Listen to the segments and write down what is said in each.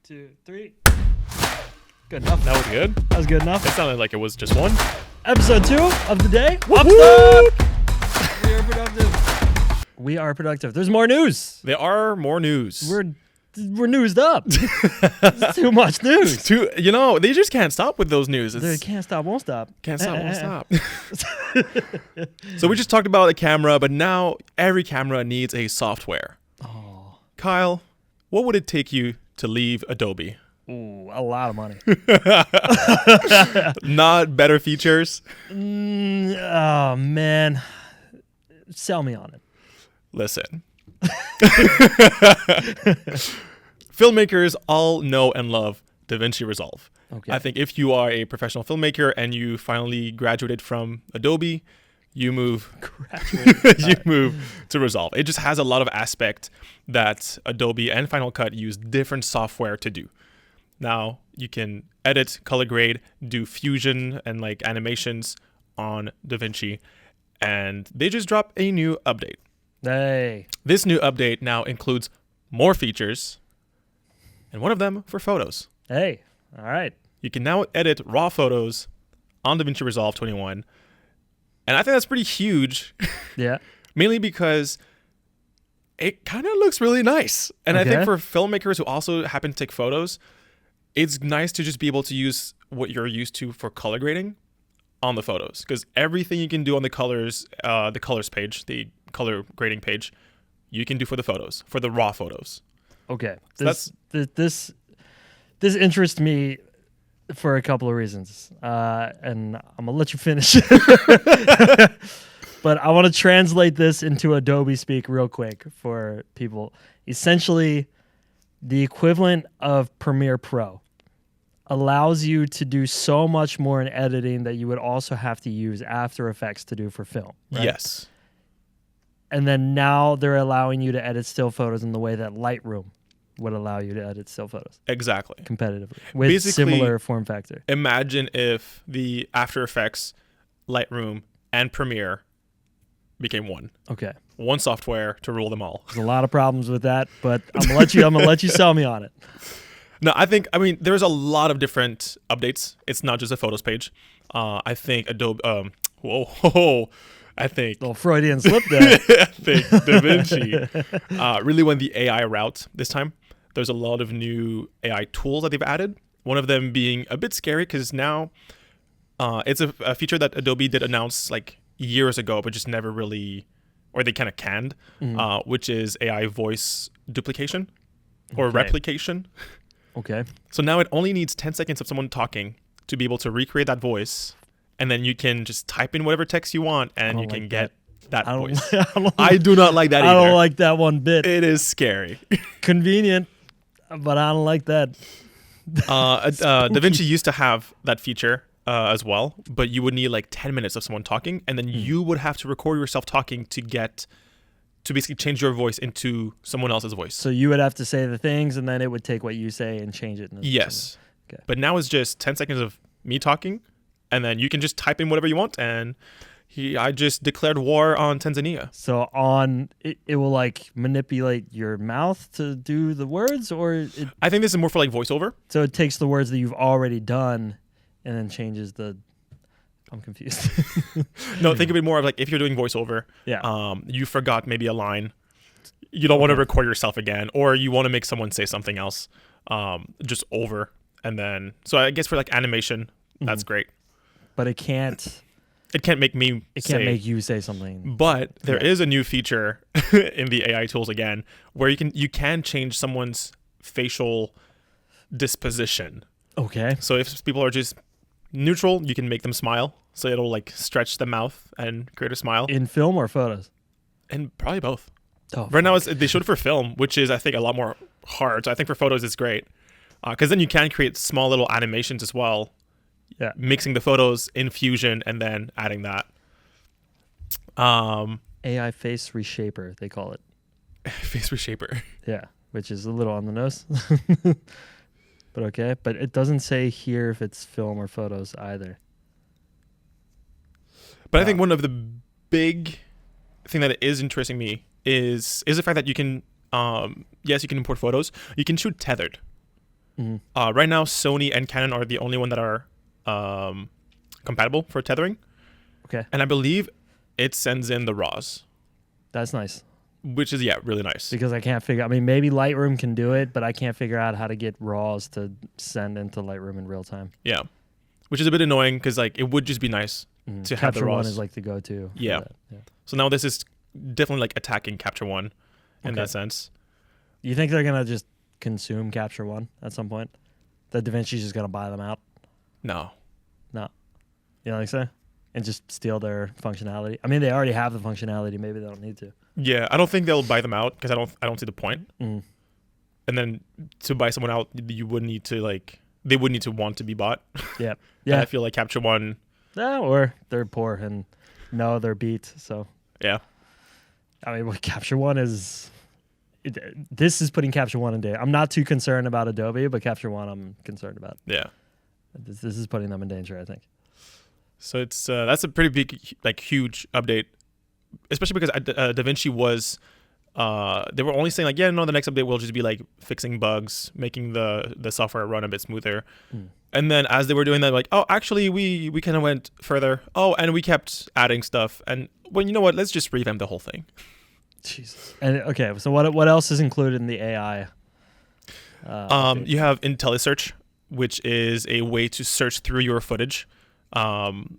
2, 3. Good enough. That was good. That was good enough. It sounded like it was just one. Episode 2 of the day. Whoop! We are productive. We are productive. There's more news. There are more news. We're newsed up. It's too much news. They just can't stop with those news. They can't stop, won't stop. Can't stop, won't stop. So we just talked about a camera, but now every camera needs a software. Oh. Kyle, what would it take you to leave Adobe? Ooh, a lot of money. Not better features? Oh, man. Sell me on it. Listen. Filmmakers all know and love DaVinci Resolve. Okay. I think if you are a professional filmmaker and you finally graduated from Adobe, you move to Resolve. It just has a lot of aspect that Adobe and Final Cut use different software to do. Now you can edit, color grade, do fusion and like animations on DaVinci, and they just dropped a new update. Hey. This new update now includes more features, and one of them for photos. Hey. All right. You can now edit raw photos on DaVinci Resolve 21. And I think that's pretty huge. Yeah. Mainly because it kind of looks really nice. And I think for filmmakers who also happen to take photos, it's nice to just be able to use what you're used to for color grading on the photos. Because everything you can do on the colors page, the color grading page, you can do for the photos, for the raw photos. Okay. So This interests me for a couple of reasons, and I'm gonna let you finish. But I want to translate this into Adobe speak real quick for people. Essentially, the equivalent of Premiere Pro allows you to do so much more in editing that you would also have to use After Effects to do for film. Right? Yes. And then now they're allowing you to edit still photos in the way that Lightroom would allow you to edit still photos. Exactly. Competitively. With Basically, similar form factor. Imagine if the After Effects, Lightroom, and Premiere became one. Okay. One software to rule them all. There's a lot of problems with that, but I'm gonna let you sell me on it. No, there's a lot of different updates. It's not just a photos page. I think Adobe I think Little Freudian slip there. I think DaVinci really went the AI route this time. There's a lot of new AI tools that they've added. One of them being a bit scary because now it's a feature that Adobe did announce like years ago, but just never really, or they kind of canned, which is AI voice duplication or replication. Okay. So now it only needs 10 seconds of someone talking to be able to recreate that voice. And then you can just type in whatever text you want and you can get that voice. I do not like that either. I don't like that one bit. It is scary. Convenient, but I don't like that. DaVinci used to have that feature as well, but you would need like 10 minutes of someone talking, and then you would have to record yourself talking to basically change your voice into someone else's voice. So you would have to say the things, and then it would take what you say and change it. Yes. Okay. But now it's just 10 seconds of me talking, and then you can just type in whatever you want, and I just declared war on Tanzania. So it will like manipulate your mouth to do the words, or I think this is more for like voiceover. So it takes the words that you've already done and then changes the... I'm confused. No, think of it more of like if you're doing voiceover, you forgot maybe a line. You don't want to record yourself again, or you want to make someone say something else just over. And then, so I guess for like animation, that's great. But it can't make you say something. But there is a new feature in the AI tools again, where you can change someone's facial disposition. Okay. So if people are just neutral, you can make them smile. So it'll like stretch the mouth and create a smile. In film or photos? And probably both. Oh, right now they showed it for film, which is I think a lot more hard. So I think for photos it's great. Because then you can create small little animations as well. Yeah. Mixing the photos in Fusion and then adding that. AI face reshaper, they call it. Face reshaper. Yeah, which is a little on the nose. But okay. But it doesn't say here if it's film or photos either. But I think one of the big thing that is interesting me is the fact that you can, yes, you can import photos. You can shoot tethered. Right now, Sony and Canon are the only one that are compatible for tethering. Okay. And I believe it sends in the RAWs, That's nice. which is, really nice. Because I can't figure. I mean, maybe Lightroom can do it, but I can't figure out how to get RAWs to send into Lightroom in real time. Yeah. Which is a bit annoying because like it would just be nice to have the Capture RAWs. One is like the go-to. for Yeah. that. Yeah. So now this is definitely like attacking Capture One in that sense. You think they're gonna just consume Capture One at some point? That DaVinci's just gonna buy them out? No. No. You don't think so? And just steal their functionality? I mean, they already have the functionality. Maybe they don't need to. Yeah, I don't think they'll buy them out because I don't see the point. Mm. And then to buy someone out, you would need to they would need to want to be bought. Yeah. And Yeah. I feel like Capture One. Yeah. Or they're poor and know they're beat. So Yeah. I mean, what Capture One is. This is putting Capture One in danger. I'm not too concerned about Adobe, but Capture One I'm concerned about. Yeah. This is putting them in danger, I think. So it's that's a pretty big, like huge update, especially because DaVinci was they were only saying like, yeah, no, the next update will just be like fixing bugs, making the software run a bit smoother. And then as they were doing that, like, oh, actually we kind of went further. Oh, and we kept adding stuff. And well, you know what? Let's just revamp the whole thing. Jesus. And okay, so what else is included in the AI? You have IntelliSearch, which is a way to search through your footage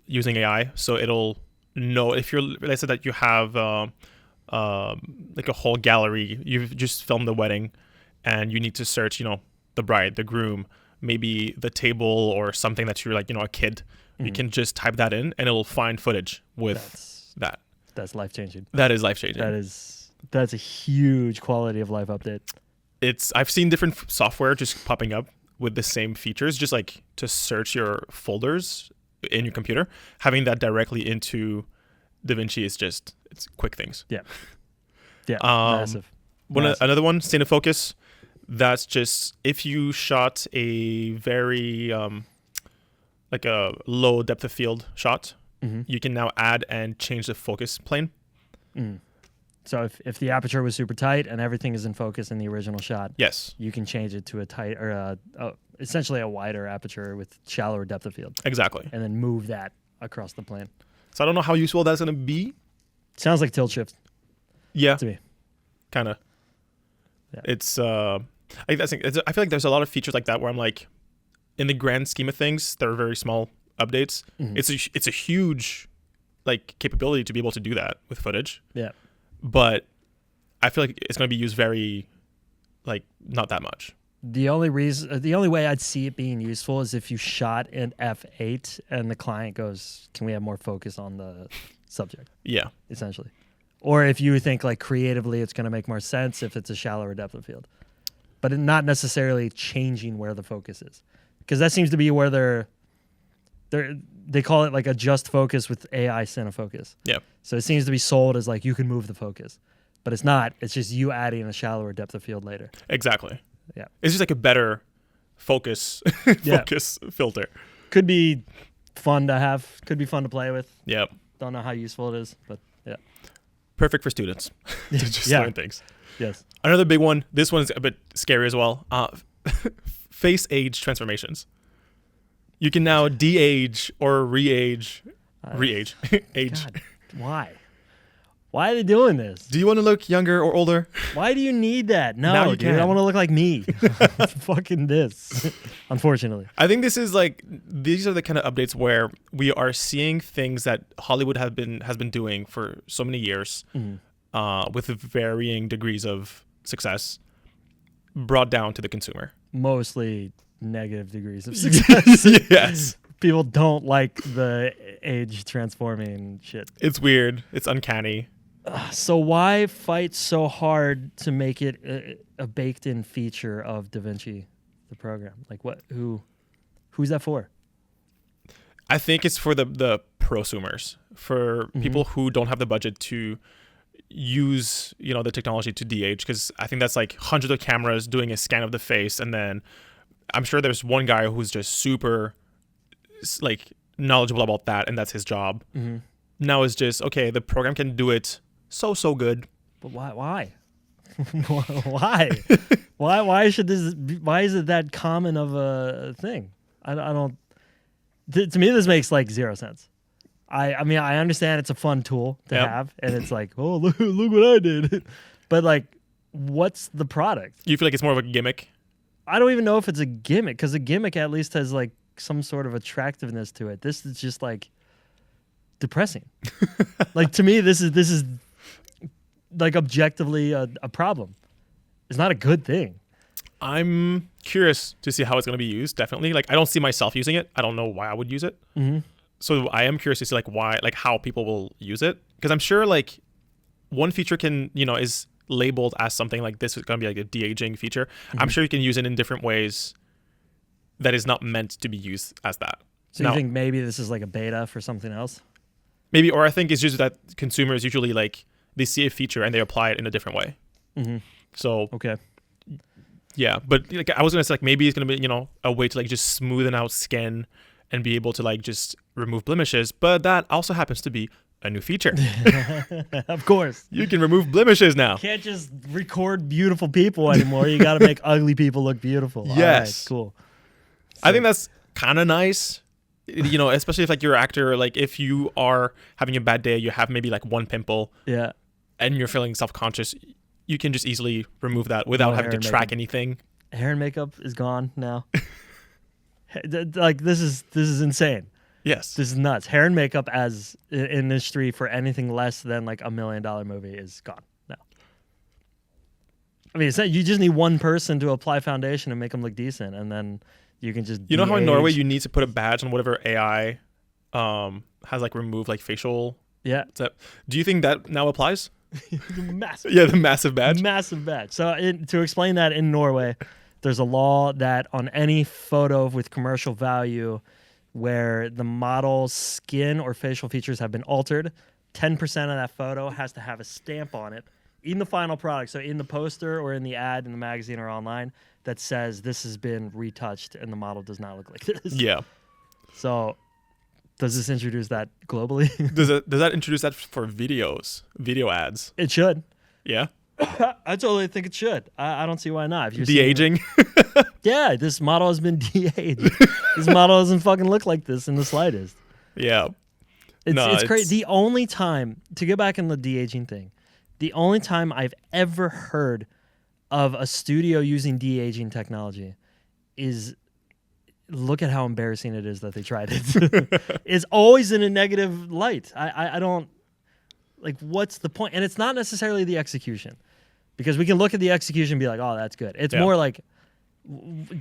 using AI. So it'll know if you're, let's say that you have like a whole gallery, you've just filmed the wedding and you need to search, the bride, the groom, maybe the table or something that you're like, a kid. You can just type that in and it'll find footage with that. That's life changing. That is life changing. That's a huge quality of life update. I've seen different software just popping up with the same features, just like to search your folders in your computer. Having that directly into DaVinci is it's quick things. Yeah. Yeah. Massive. Another one, State of Focus. That's just if you shot a very like a low depth of field shot, you can now add and change the focus plane. So if the aperture was super tight and everything is in focus in the original shot, yes, you can change it to a tight or essentially a wider aperture with shallower depth of field. Exactly. And then move that across the plane. So I don't know how useful that's going to be. Sounds like tilt shift. Yeah. To me. Kind of. Yeah. It's I feel like there's a lot of features like that where I'm like, in the grand scheme of things, they're very small updates. It's a huge like capability to be able to do that with footage. Yeah. But I feel like it's going to be used very, like, not that much. The only way I'd see it being useful is if you shot in f8 and the client goes, "Can we have more focus on the subject?" Yeah, essentially. Or if you think like creatively, it's going to make more sense if it's a shallower depth of field, but not necessarily changing where the focus is, because that seems to be where they call it like adjust focus with AI cinefocus. Yeah. So it seems to be sold as like you can move the focus, but it's not. It's just you adding a shallower depth of field later. Exactly. Yeah. It's just like a better focus filter. Could be fun to have. Could be fun to play with. Yeah. Don't know how useful it is, but yeah. Perfect for students to just learn things. Yes. Another big one. This one's a bit scary as well. Face age transformations. You can now de-age or re-age. Age. God, why? Why are they doing this? Do you want to look younger or older? Why do you need that? Now No, you dude. can. I want to look like me. Fucking this. Unfortunately. I think this is like, these are the kind of updates where we are seeing things that Hollywood has been doing for so many years, with varying degrees of success, brought down to the consumer. Mostly negative degrees of success. Yes. People don't like the age transforming shit. It's weird. It's uncanny. So why fight so hard to make it a baked-in feature of DaVinci, the program? Like what? Who's that for? I think it's for the prosumers, for people who don't have the budget to use the technology to de-age, because I think that's like hundreds of cameras doing a scan of the face, and then I'm sure there's one guy who's just super like knowledgeable about that, and that's his job. Now it's just okay. The program can do it so good. But why? Why? Why should this? Why is it that common of a thing? I don't. To me, this makes like zero sense. I mean, I understand it's a fun tool to have, and it's like, oh, look what I did. But like, what's the product? You feel like it's more of a gimmick? I don't even know if it's a gimmick, because a gimmick at least has like some sort of attractiveness to it. This is just like depressing. Like, to me, this is like objectively a problem. It's not a good thing. I'm curious to see how it's going to be used. Definitely. Like, I don't see myself using it. I don't know why I would use it. Mm-hmm. So I am curious to see like why, like how people will use it. Because I'm sure like one feature can, is labeled as something like this is going to be like a de-aging feature. Mm-hmm. I'm sure you can use it in different ways that is not meant to be used as that. So you think maybe this is like a beta for something else? Maybe, or I think it's just that consumers usually like they see a feature and they apply it in a different way. Mm-hmm. So okay. Yeah, but like I was gonna say, like maybe it's gonna be a way to like just smoothen out skin and be able to like just remove blemishes, but that also happens to be a new feature. Of course, you can remove blemishes now. You can't just record beautiful people anymore. You got to make ugly people look beautiful. Yes, all right, cool. So, I think that's kind of nice. Especially if like you're an actor, like if you are having a bad day, you have maybe like one pimple, and you're feeling self-conscious. You can just easily remove that without having to track anything. Hair and makeup is gone now. Like this is insane. Yes, this is nuts. Hair and makeup as an industry for anything less than like $1 million movie is gone now. I mean, you just need one person to apply foundation and make them look decent, and then you can just. You know how in Norway you need to put a badge on whatever AI has like removed like facial. Yeah. Do you think that now applies? Massive. Yeah, the massive badge. Massive badge. So to explain that, in Norway, there's a law that on any photo with commercial value where the model's skin or facial features have been altered, 10% of that photo has to have a stamp on it in the final product. So in the poster or in the ad in the magazine or online that says this has been retouched and the model does not look like this. Yeah. So does this introduce that globally? Does that introduce that for video ads? It should. Yeah. I totally think it should. I don't see why not. De-aging? Yeah, this model has been de-aged. This model doesn't fucking look like this in the slightest. Yeah. It's crazy. The only time, to get back in the de-aging thing, the only time I've ever heard of a studio using de-aging technology is, look at how embarrassing it is that they tried it. It's always in a negative light. I don't, like, what's the point? And it's not necessarily the execution, because we can look at the execution and be like, oh, that's good. It's more like,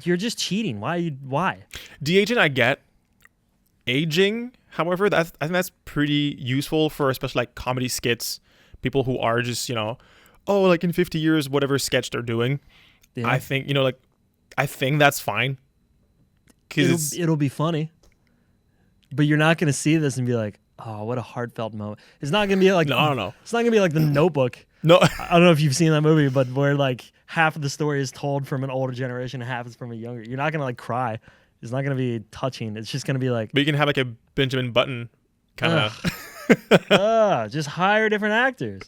you're just cheating. Why? De-aging, I get. Aging, however, I think that's pretty useful for especially like comedy skits, people who are just, like in 50 years, whatever sketch they're doing. Yeah. I think, I think that's fine. It'll be funny, but you're not going to see this and be like, oh, what a heartfelt moment. It's not going to be like, no. It's not going to be like The Notebook. No. I don't know if you've seen that movie, but where like half of the story is told from an older generation and half is from a younger. You're not going to like cry. It's not going to be touching. It's just going to be like. But you can have like a Benjamin Button kind of. Just hire different actors.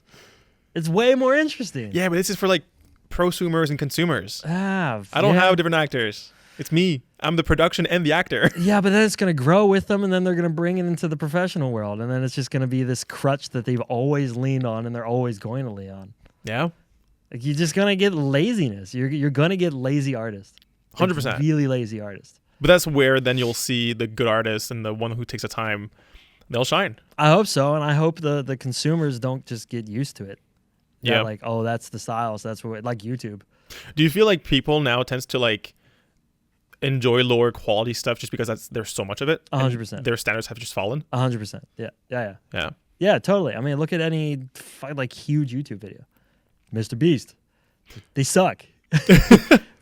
It's way more interesting. Yeah, but this is for like prosumers and consumers. I don't have different actors. It's me. I'm the production and the actor. Yeah, but then it's going to grow with them, and then they're going to bring it into the professional world, and then it's just going to be this crutch that they've always leaned on, and they're always going to lean on. Yeah. Like, you're just going to get laziness. You're going to get lazy artists. 100%. Really lazy artists. But that's where then you'll see the good artist and the one who takes the time, they'll shine. I hope so, and I hope the consumers don't just get used to it. Yeah. Like, oh, that's the style, so that's what, like YouTube. Do you feel like people now tends to like enjoy lower quality stuff just because there's so much of it? 100%. Their standards have just fallen? 100%. Yeah. Yeah, totally. I mean, look at any like huge YouTube video. Mr. Beast. They suck.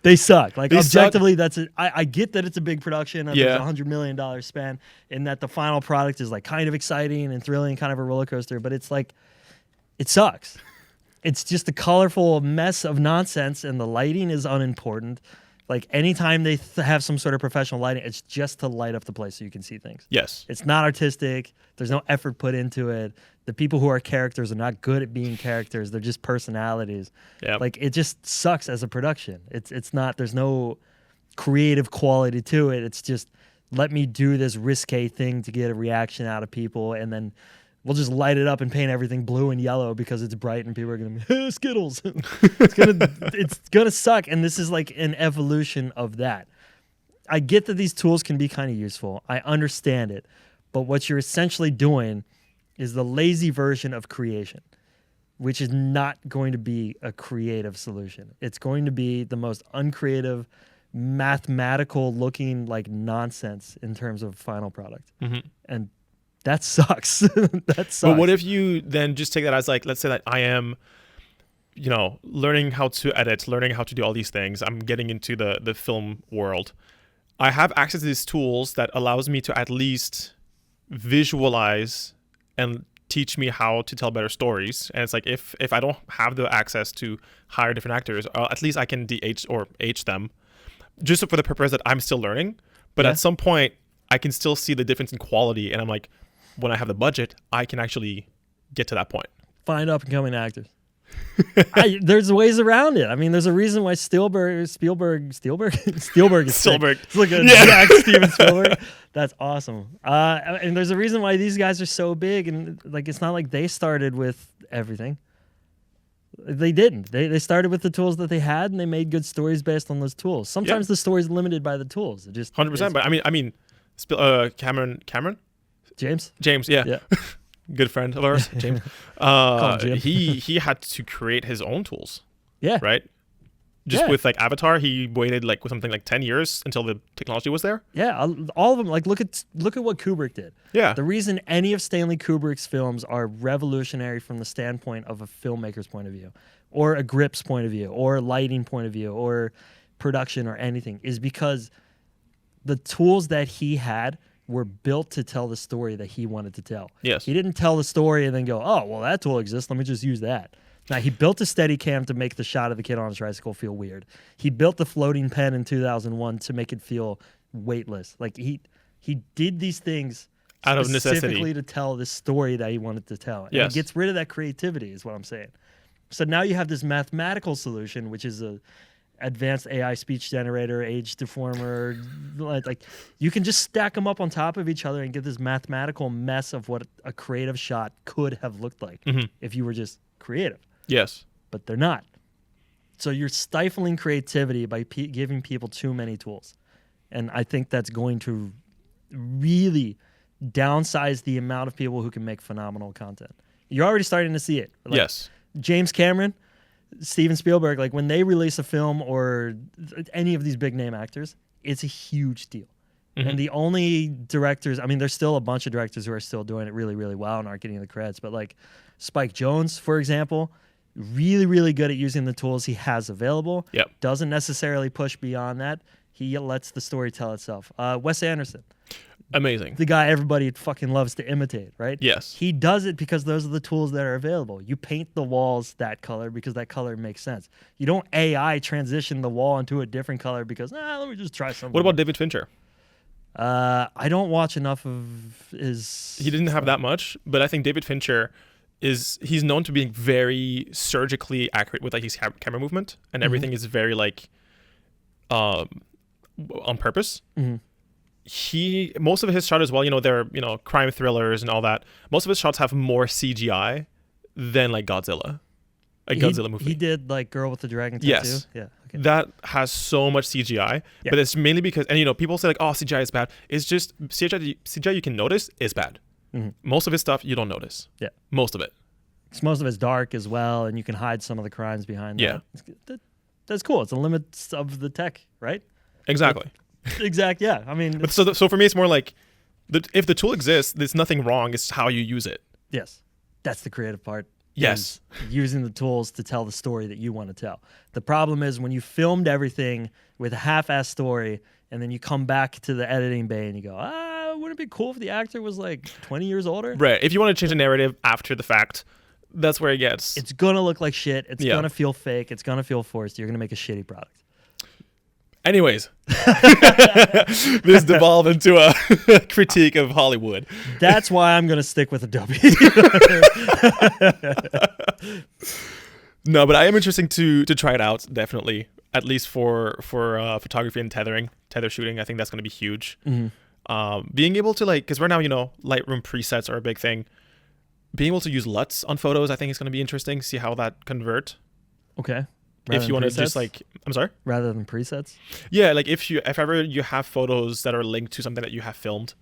They suck. Like, objectively, that's it. I get that it's a big production and there's $100 million spend, and that the final product is like kind of exciting and thrilling, kind of a roller coaster, but it's like, it sucks. It's just a colorful mess of nonsense, and the lighting is unimportant. Like anytime they have some sort of professional lighting, it's just to light up the place so you can see things. Yes. It's not artistic. There's no effort put into it. The people who are characters are not good at being characters. They're just personalities. Yeah. Like it just sucks as a production. It's not. There's no creative quality to it. It's just let me do this risque thing to get a reaction out of people, and then we'll just light it up and paint everything blue and yellow because it's bright and people are going to be, Skittles. It's gonna suck. And this is like an evolution of that. I get that these tools can be kind of useful. I understand it. But what you're essentially doing is the lazy version of creation, which is not going to be a creative solution. It's going to be the most uncreative, mathematical looking like nonsense in terms of final product. And that sucks. That sucks. But what if you then just take that as like, let's say that I am, learning how to edit, learning how to do all these things. I'm getting into the film world. I have access to these tools that allows me to at least visualize and teach me how to tell better stories. And it's like, if I don't have the access to hire different actors, at least I can de-age or age them just for the purpose that I'm still learning. But at some point, I can still see the difference in quality. And I'm like, when I have the budget, I can actually get to that point. Find up and coming actors. There's ways around it. I mean, there's a reason why Spielberg is Spielberg. It's like a Jack Steven Spielberg. That's awesome. And there's a reason why these guys are so big. And like, it's not like they started with everything. They didn't. They started with the tools that they had, and they made good stories based on those tools. Sometimes the story's limited by the tools. It just 100%. But I mean, Cameron. James, yeah. Good friend of ours, James. He had to create his own tools. Yeah. Right? Just with like Avatar, he waited like with something like 10 years until the technology was there. Yeah, all of them. Like look at what Kubrick did. Yeah. The reason any of Stanley Kubrick's films are revolutionary from the standpoint of a filmmaker's point of view, or a grip's point of view, or a lighting point of view, or production or anything, is because the tools that he had were built to tell the story that he wanted to tell. Yes. He didn't tell the story and then go, oh, well, that tool exists. Let me just use that. Now, he built a Steadicam to make the shot of the kid on his tricycle feel weird. He built the floating pen in 2001 to make it feel weightless. Like, he did these things out of necessity, specifically to tell the story that he wanted to tell. And it gets rid of that creativity, is what I'm saying. So now you have this mathematical solution, which is a advanced AI speech generator, age deformer. Like you can just stack them up on top of each other and get this mathematical mess of what a creative shot could have looked like if you were just creative. Yes. But they're not. So you're stifling creativity by giving people too many tools. And I think that's going to really downsize the amount of people who can make phenomenal content. You're already starting to see it. Like, yes. James Cameron, Steven Spielberg, like when they release a film or any of these big name actors, it's a huge deal. And the only directors, I mean, there's still a bunch of directors who are still doing it really, really well and aren't getting the credits. But like Spike Jonze, for example, really, really good at using the tools he has available. Yep. Doesn't necessarily push beyond that. He lets the story tell itself. Wes Anderson. Amazing. The guy everybody fucking loves to imitate, right? Yes. He does it because those are the tools that are available. You paint the walls that color because that color makes sense. You don't AI transition the wall into a different color because, let me just try something. What about David Fincher? I don't watch enough of his... He didn't have that much, but I think David Fincher he's known to being very surgically accurate with like his camera movement, and everything is very like on purpose. Most of his shots as well, they're crime thrillers and all that. Most of his shots have more CGI than like Godzilla, Godzilla movie. He did like Girl with the Dragon Tattoo. Yes. Yeah. Okay. That has so much CGI, but it's mainly because, and people say like, oh, CGI is bad. It's just CGI you can notice is bad. Most of his stuff you don't notice. Yeah. Most of it. Most of it's dark as well, and you can hide some of the crimes behind that. Yeah. That's cool. It's the limits of the tech, right? Exactly. Exactly. Yeah. I mean, but so for me, it's more like if the tool exists, there's nothing wrong. It's how you use it. Yes, that's the creative part. Yes, using the tools to tell the story that you want to tell. The problem is when you filmed everything with a half-assed story, and then you come back to the editing bay and you go, wouldn't it be cool if the actor was like 20 years older? Right. If you want to change the narrative after the fact, that's where it gets. It's gonna look like shit. It's gonna feel fake. It's gonna feel forced. You're gonna make a shitty product. Anyways, this devolved into a critique of Hollywood. That's why I'm gonna stick with Adobe. No, but I am interested to try it out, definitely. At least for photography and tether shooting. I think that's going to be huge. Being able to because right now, Lightroom presets are a big thing. Being able to use LUTs on photos, I think is going to be interesting. See how that convert. Okay. If you want to just I'm sorry? Rather than presets? Yeah, if ever you have photos that are linked to something that you have filmed.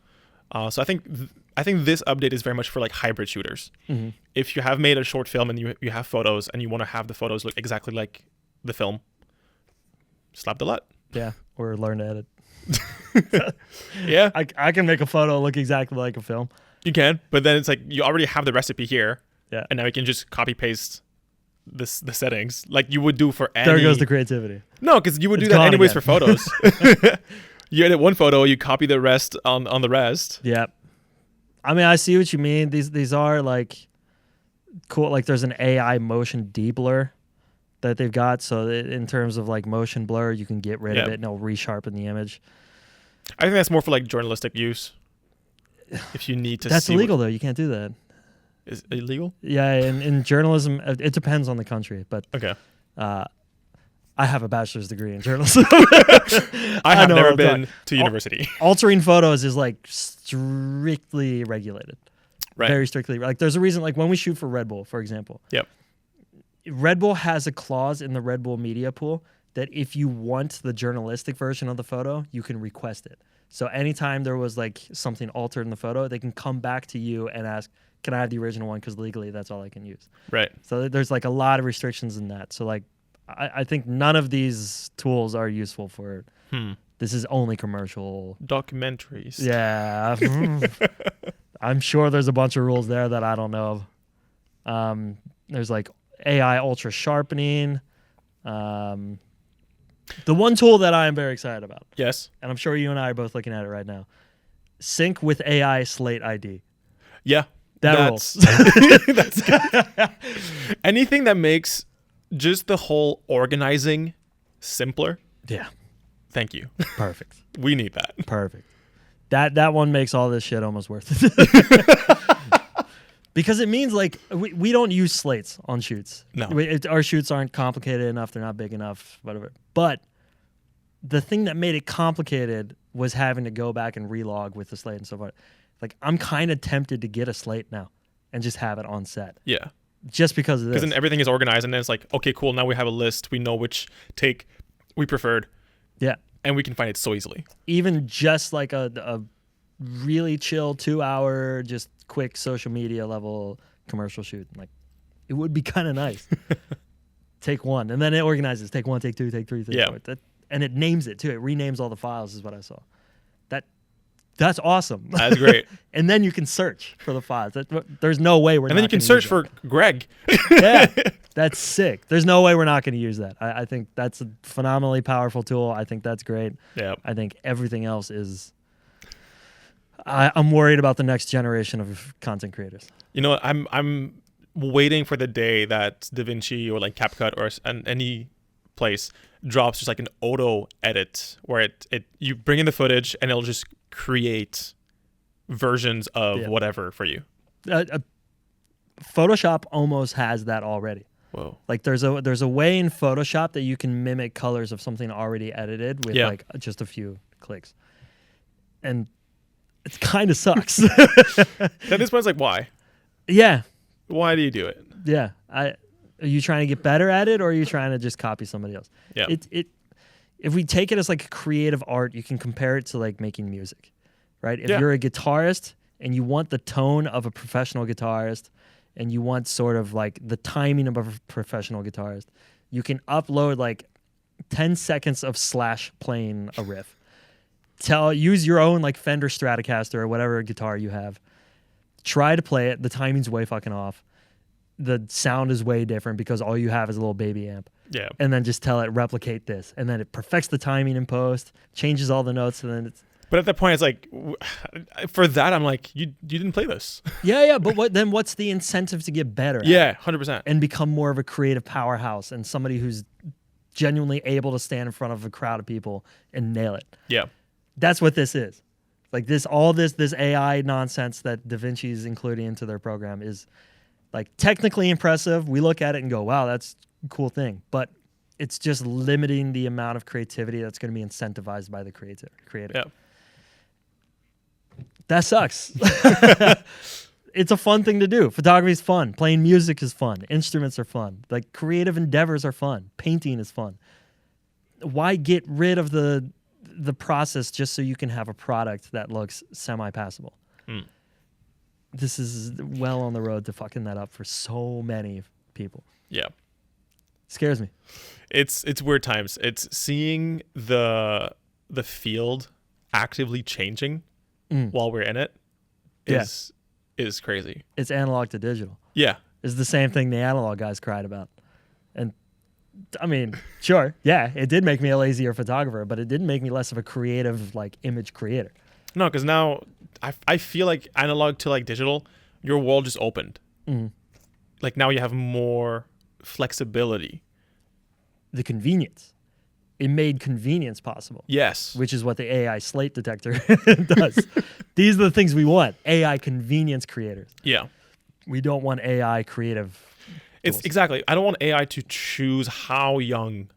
So I think this update is very much for hybrid shooters. If you have made a short film and you have photos and you want to have the photos look exactly like the film, slap the LUT. Yeah, or learn to edit. Yeah. I can make a photo look exactly like a film. You can, but then it's you already have the recipe here. Yeah. And now you can just copy paste the settings like you would do for any. There goes the creativity. No, because you would do that anyways for photos. You edit one photo, you copy the rest on the rest. Yeah. I mean, I see what you mean. These are cool. There's an AI motion deblur that they've got. So in terms of motion blur, you can get rid of it and it'll resharpen the image. I think that's more for journalistic use. If you need to, that's illegal though. You can't do that. Is it illegal? Yeah, in journalism, it depends on the country, but okay. I have a bachelor's degree in journalism. I have never been to university. Altering photos is strictly regulated. Right. Very strictly. There's a reason, when we shoot for Red Bull, for example. Yep. Red Bull has a clause in the Red Bull media pool that if you want the journalistic version of the photo, you can request it. So anytime there was something altered in the photo, they can come back to you and ask, can I have the original one? Because legally that's all I can use. Right. So there's a lot of restrictions in that. So I think none of these tools are useful for. This is only commercial documentaries. Yeah. I'm sure there's a bunch of rules there that I don't know of. There's AI ultra sharpening. The one tool that I am very excited about. Yes. And I'm sure you and I are both looking at it right now. Sync with AI Slate ID. Yeah. That rules. That's good. Anything that makes just the whole organizing simpler. Yeah. Thank you. Perfect. We need that. Perfect. That one makes all this shit almost worth it. Because it means we don't use slates on shoots. No. Our shoots aren't complicated enough. They're not big enough, whatever. But the thing that made it complicated was having to go back and relog with the slate and so forth. I'm kind of tempted to get a slate now and just have it on set. Yeah. Just because of this. Because then everything is organized and then it's okay, cool. Now we have a list. We know which take we preferred. Yeah. And we can find it so easily. Even just a really chill 2-hour, just quick social media level commercial shoot. It would be kind of nice. Take one. And then it organizes. Take one, take two, take three, take four. And it names it too. It renames all the files is what I saw. That's awesome. That's great. And then you can search for the files. There's no way we're not. And then you can search for Greg. Yeah, that's sick. There's no way we're not going to use that. I think that's a phenomenally powerful tool. I think that's great. Yeah. I think everything else is. I'm worried about the next generation of content creators. I'm waiting for the day that DaVinci or CapCut or any place drops just an auto edit where you bring in the footage and it'll just create versions of whatever for you. Photoshop almost has that already. Whoa. There's a way in Photoshop that you can mimic colors of something already edited with just a few clicks. And it kind of sucks. At this point, it's why? Yeah. Why do you do it? Yeah. Are you trying to get better at it or are you trying to just copy somebody else? Yeah. If we take it as creative art, you can compare it to making music, right? If you're a guitarist and you want the tone of a professional guitarist and you want sort of the timing of a professional guitarist, you can upload 10 seconds of Slash playing a riff. Use your own Fender Stratocaster or whatever guitar you have. Try to play it. The timing's way fucking off. The sound is way different because all you have is a little baby amp. Yeah. And then just tell it, replicate this. And then it perfects the timing in post, changes all the notes, and then it's... But at that point, it's for that, I'm you didn't play this. Yeah, but what's the incentive to get better? Yeah, 100%. And become more of a creative powerhouse and somebody who's genuinely able to stand in front of a crowd of people and nail it. Yeah. That's what this is. Like this AI nonsense that DaVinci is including into their program is like technically impressive. We look at it and go, wow, that's a cool thing. But it's just limiting the amount of creativity that's going to be incentivized by the creator. Yeah. That sucks. It's a fun thing to do. Photography is fun. Playing music is fun. Instruments are fun. Like creative endeavors are fun. Painting is fun. Why get rid of the process just so you can have a product that looks semi-passable? This is well on the road to fucking that up for so many people. Yeah. Scares me. It's weird times. It's seeing the field actively changing while we're in it is crazy. It's analog to digital. Yeah. It's the same thing the analog guys cried about. And I mean, sure, yeah, it did make me a lazier photographer, but it didn't make me less of a creative, like, image creator. No, because now I feel like analog to like digital, your world just opened. Like now you have more flexibility. The convenience. It made convenience possible. Yes. Which is what the AI slate detector does. These are the things we want. AI convenience creators. Yeah. We don't want AI creative. It's exactly. I don't want AI to choose how young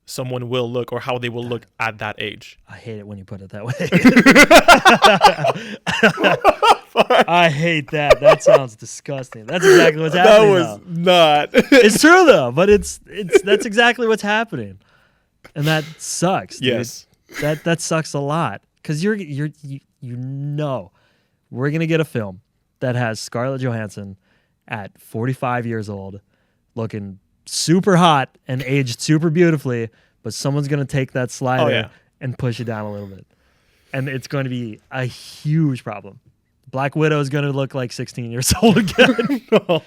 someone will look or how they will look at that age. I hate it when you put it that way. I hate that. That sounds disgusting. That's exactly what's happening. That was not. It's true though, but that's exactly what's happening, and that sucks. Dude. Yes. That sucks a lot because you know we're gonna get a film that has Scarlett Johansson at 45 years old, looking super hot and aged super beautifully, but someone's gonna take that slider and push it down a little bit, and it's going to be a huge problem. Black Widow is going to look like 16 years old again. No.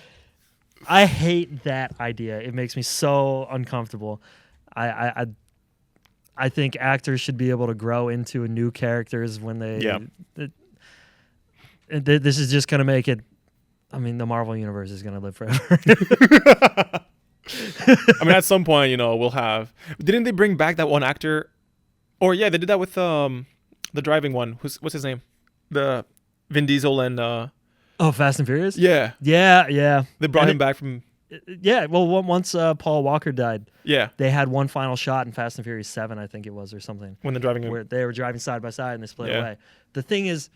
I hate that idea. It makes me so uncomfortable. I think actors should be able to grow into new characters when they. Yeah. This is just going to make it. I mean, the Marvel universe is going to live forever. I mean, at some point, we'll have. Didn't they bring back that one actor? Or yeah, they did that with the driving one. What's his name? The Vin Diesel and Fast and Furious? Yeah. They brought him back from well, once Paul Walker died, they had one final shot in Fast and Furious 7, I think it was, or something. When they're driving where they were driving side by side and they split away. The thing is,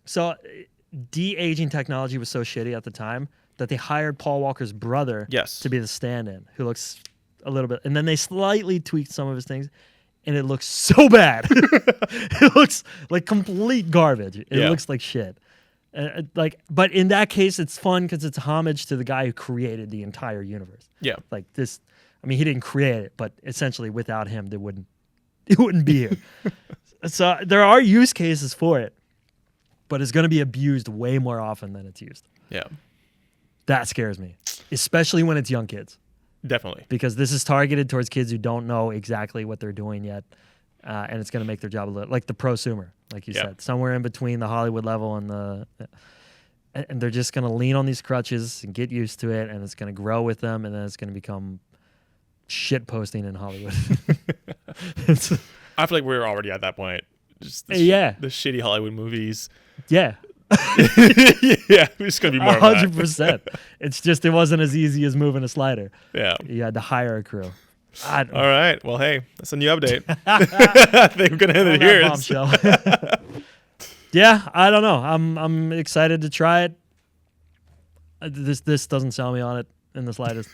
so de-aging technology was so shitty at the time that they hired Paul Walker's brother to be the stand-in, who looks a little bit, and then they slightly tweaked some of his things. And it looks so bad. It looks like complete garbage. It looks like shit. But in that case, it's fun because it's a homage to the guy who created the entire universe. Yeah. Like this. I mean, he didn't create it, but essentially without him, it wouldn't be here. So there are use cases for it, but it's going to be abused way more often than it's used. Yeah. That scares me, especially when it's young kids. Definitely. Because this is targeted towards kids who don't know exactly what they're doing yet. And it's going to make their job a little, like the prosumer, like you said, somewhere in between the Hollywood level and and they're just going to lean on these crutches and get used to it. And it's going to grow with them. And then it's going to become shit posting in Hollywood. I feel like we're already at that point. Just the shitty Hollywood movies. Yeah. It's gonna be more 100%. It's just it wasn't as easy as moving a slider. Yeah, you had to hire a crew. All right. Well, hey, that's a new update. I think we're gonna end it here. Bombshell. Yeah, I don't know. I'm excited to try it. This doesn't sell me on it in the slightest.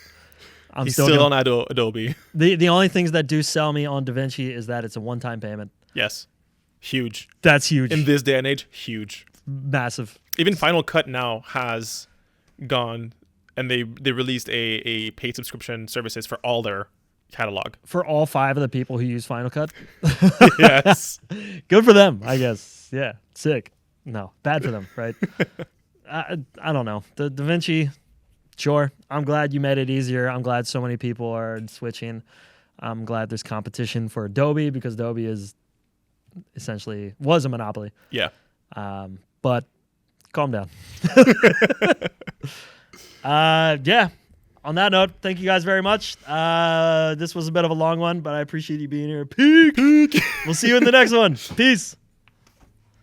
I'm still on Adobe. The only things that do sell me on DaVinci is that it's a one-time payment. Yes, huge. That's huge in this day and age. Huge. Massive. Even Final Cut now has gone, and they released a paid subscription services for all their catalog. For all 5 of the people who use Final Cut? Yes. Good for them, I guess. Yeah, sick. No, bad for them, right? I don't know. The DaVinci, sure. I'm glad you made it easier. I'm glad so many people are switching. I'm glad there's competition for Adobe because Adobe was a monopoly. Yeah. But calm down. Yeah, on that note, thank you guys very much. This was a bit of a long one, but I appreciate you being here. Peak. We'll see you in the next one. Peace.